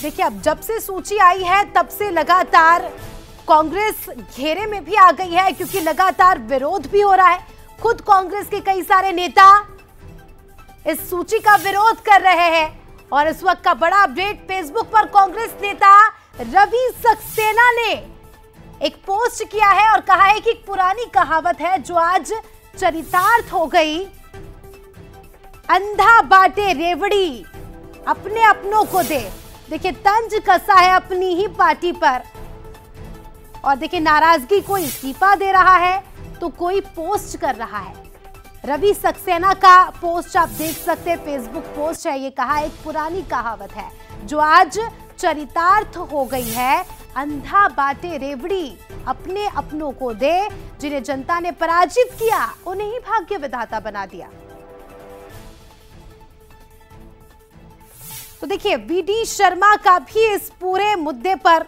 देखिए, अब जब से सूची आई है तब से लगातार कांग्रेस घेरे में भी आ गई है, क्योंकि लगातार विरोध भी हो रहा है। खुद कांग्रेस के कई सारे नेता इस सूची का विरोध कर रहे हैं। और इस वक्त का बड़ा अपडेट, फेसबुक पर कांग्रेस नेता रवि सक्सेना ने एक पोस्ट किया है और कहा है कि एक पुरानी कहावत है जो आज चरितार्थ हो गई। अंधा बांटे रेवड़ी, अपने अपनों को दे। देखिए, तंज कसा है अपनी ही पार्टी पर। और देखिए, नाराजगी, कोई इस्तीफा दे रहा है तो कोई पोस्ट कर रहा है। रवि सक्सेना का पोस्ट आप देख सकते हैं, फेसबुक पोस्ट है। ये कहा एक पुरानी कहावत है जो आज चरितार्थ हो गई है। अंधा बांटे रेवड़ी, अपने अपनों को दे। जिन्हें जनता ने पराजित किया उन्हें ही भाग्य विधाता बना दिया। तो देखिए, वीडी शर्मा का भी इस पूरे मुद्दे पर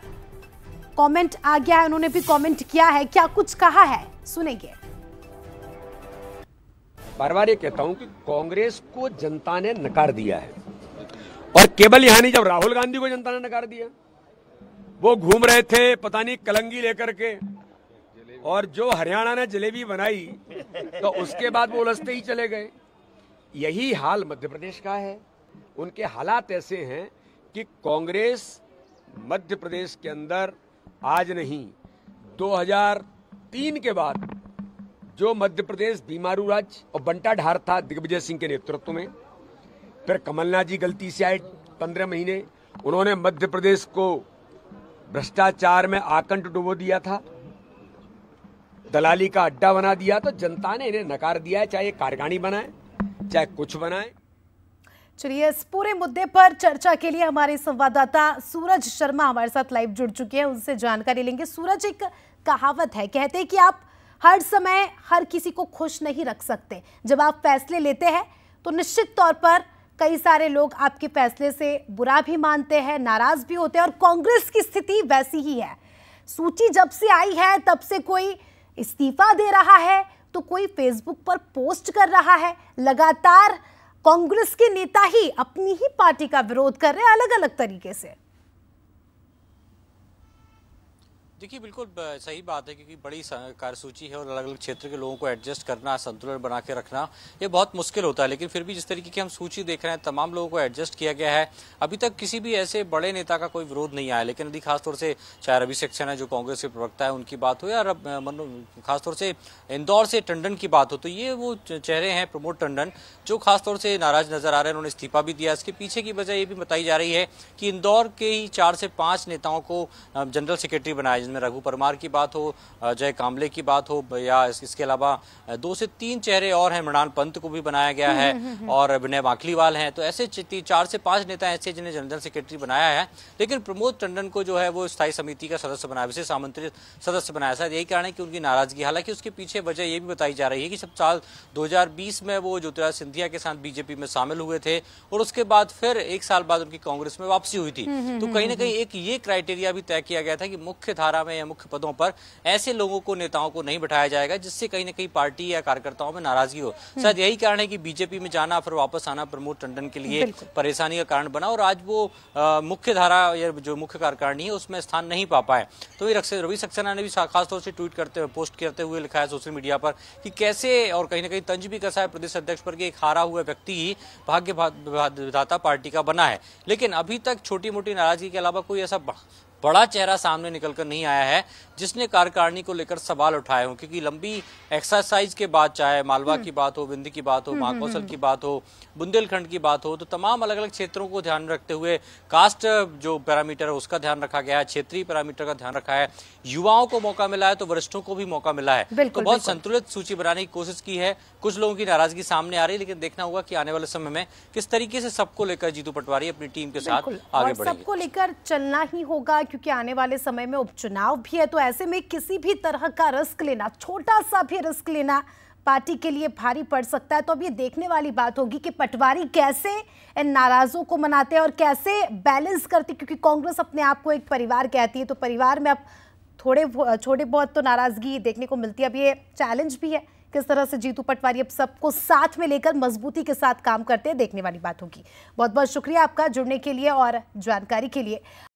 कमेंट आ गया है। उन्होंने भी कमेंट किया है, क्या कुछ कहा है सुनेंगे। बार बार ये कहता हूं कि कांग्रेस को जनता ने नकार दिया है, और केवल यहां नहीं, जब राहुल गांधी को जनता ने नकार दिया, वो घूम रहे थे पता नहीं कलंगी लेकर के, और जो हरियाणा ने जलेबी बनाई तो उसके बाद वो उलझते ही चले गए। यही हाल मध्य प्रदेश का है। उनके हालात ऐसे हैं कि कांग्रेस मध्य प्रदेश के अंदर आज नहीं, 2003 के बाद जो मध्य प्रदेश बीमारू राज्य और बंटा ढार था दिग्विजय सिंह के नेतृत्व में, फिर कमलनाथ जी गलती से आए 15 महीने, उन्होंने मध्य प्रदेश को भ्रष्टाचार में आकंठ डुबो दिया था, दलाली का अड्डा बना दिया। तो जनता ने इन्हें नकार दिया है, चाहे कारखानी बनाए चाहे कुछ बनाए। चलिए, इस पूरे मुद्दे पर चर्चा के लिए हमारे संवाददाता सूरज शर्मा हमारे साथ लाइव जुड़ चुके हैं। उनसे जानकारी लेंगे। सूरज, एक कहावत है, कहते हैं कि आप हर समय हर किसी को खुश नहीं रख सकते। जब आप फैसले लेते हैं तो निश्चित तौर पर कई सारे लोग आपके फैसले से बुरा भी मानते हैं, नाराज भी होते हैं, और कांग्रेस की स्थिति वैसी ही है। सूची जब से आई है तब से कोई इस्तीफा दे रहा है तो कोई फेसबुक पर पोस्ट कर रहा है। लगातार कांग्रेस के नेता ही अपनी ही पार्टी का विरोध कर रहे हैं अलग अलग तरीके से। देखिए, बिल्कुल सही बात है, क्योंकि बड़ी कार्यसूची है और अलग अलग क्षेत्र के लोगों को एडजस्ट करना, संतुलन बना के रखना, ये बहुत मुश्किल होता है। लेकिन फिर भी जिस तरीके की हम सूची देख रहे हैं, तमाम लोगों को एडजस्ट किया गया है। अभी तक किसी भी ऐसे बड़े नेता का कोई विरोध नहीं आया। लेकिन यदि खासतौर से चाहे रवि सक्सेना जो कांग्रेस के प्रवक्ता है उनकी बात हो, या खासतौर से इंदौर से टंडन की बात हो, तो ये वो चेहरे हैं, प्रमोद टंडन, जो खासतौर से नाराज नजर आ रहे हैं। उन्होंने इस्तीफा भी दिया। इसके पीछे की वजह ये भी बताई जा रही है कि इंदौर के ही 4 से 5 नेताओं को जनरल सेक्रेटरी बनाया, में रघु परमार की बात हो, जय कामले की बात हो, या इसके अलावा 2 से 3 चेहरे और हैं। मृणाल पंत को भी बनाया गया है और विनय माखलीवाल हैं। तो ऐसे 4 से 5 नेता ऐसे जिन्हें जनरल सेक्रेटरी बनाया है। लेकिन प्रमोद टंडन को जो है वो स्थायी समिति का सदस्य बनाया, विशेष आमंत्रित सदस्य बनाया। शायद यही कारण है कि उनकी नाराजगी। हालांकि उसके पीछे वजह यह भी बताई जा रही है कि सब साल 2020 में वो ज्योतिरादित्य सिंधिया के साथ बीजेपी में शामिल हुए थे, और उसके बाद फिर 1 साल बाद उनकी कांग्रेस में वापसी हुई थी। तो कहीं ना कहीं एक ये क्राइटेरिया भी तय किया गया था कि मुख्य धारा में या मुख्य पदों पर ऐसे लोगों को, नेताओं को नहीं बिठाया जाएगा जिससे कहीं ना कहीं पार्टी या कार्यकर्ताओं में नाराजगी हो। शायद यही कारण है कि बीजेपी में जाना फिर वापस आना प्रमोद टंडन के लिए परेशानी का कारण बना, और आज वो मुख्य धारा या जो मुख्य कार्यकारिणी है उसमें स्थान नहीं पा पाए। तो ये रवि सक्सेना ने भी खासतौर से ट्वीट करते हुए, पोस्ट करते हुए लिखा है सोशल मीडिया पर कि कैसे, और कहीं ना कहीं तंज भी कसा है प्रदेश अध्यक्ष पर कि एक हारा हुआ व्यक्ति ही भाग्य विधाता पार्टी का बना है। लेकिन अभी तक छोटी मोटी नाराजगी के अलावा कोई ऐसा बड़ा चेहरा सामने निकलकर नहीं आया है जिसने कार्यकारिणी को लेकर सवाल उठाए हों। क्योंकि लंबी एक्सरसाइज के बाद, चाहे मालवा की बात हो, विंध्य की बात हो, महाकौशल की बात हो, बुंदेलखंड की बात हो, तो तमाम अलग अलग क्षेत्रों को ध्यान रखते हुए कास्ट जो पैरामीटर है उसका ध्यान रखा गया है, क्षेत्रीय पैरामीटर का ध्यान रखा है, युवाओं को मौका मिला है तो वरिष्ठों को भी मौका मिला है। तो बहुत संतुलित सूची बनाने की कोशिश की है। कुछ लोगों की नाराजगी सामने आ रही है, लेकिन देखना होगा कि आने वाले समय में किस तरीके से सबको लेकर जीतू पटवारी अपनी टीम के साथ आगे बढ़ेंगे। सबको लेकर चलना ही होगा, क्योंकि आने वाले समय में उपचुनाव भी है। तो ऐसे में किसी भी तरह का रिस्क लेना, छोटा सा भी रिस्क लेना पार्टी के लिए भारी पड़ सकता है। तो अब ये देखने वाली बात होगी कि पटवारी कैसे इन नाराजों को मनाते हैं और कैसे बैलेंस करते, क्योंकि कांग्रेस अपने आप को एक परिवार कहती है। तो परिवार में अब छोटे बहुत तो नाराजगी देखने को मिलती है। अब ये चैलेंज भी है किस तरह से जीतू पटवारी अब सबको साथ में लेकर मजबूती के साथ काम करते हैं, देखने वाली बात होगी। बहुत बहुत शुक्रिया आपका जुड़ने के लिए और जानकारी के लिए।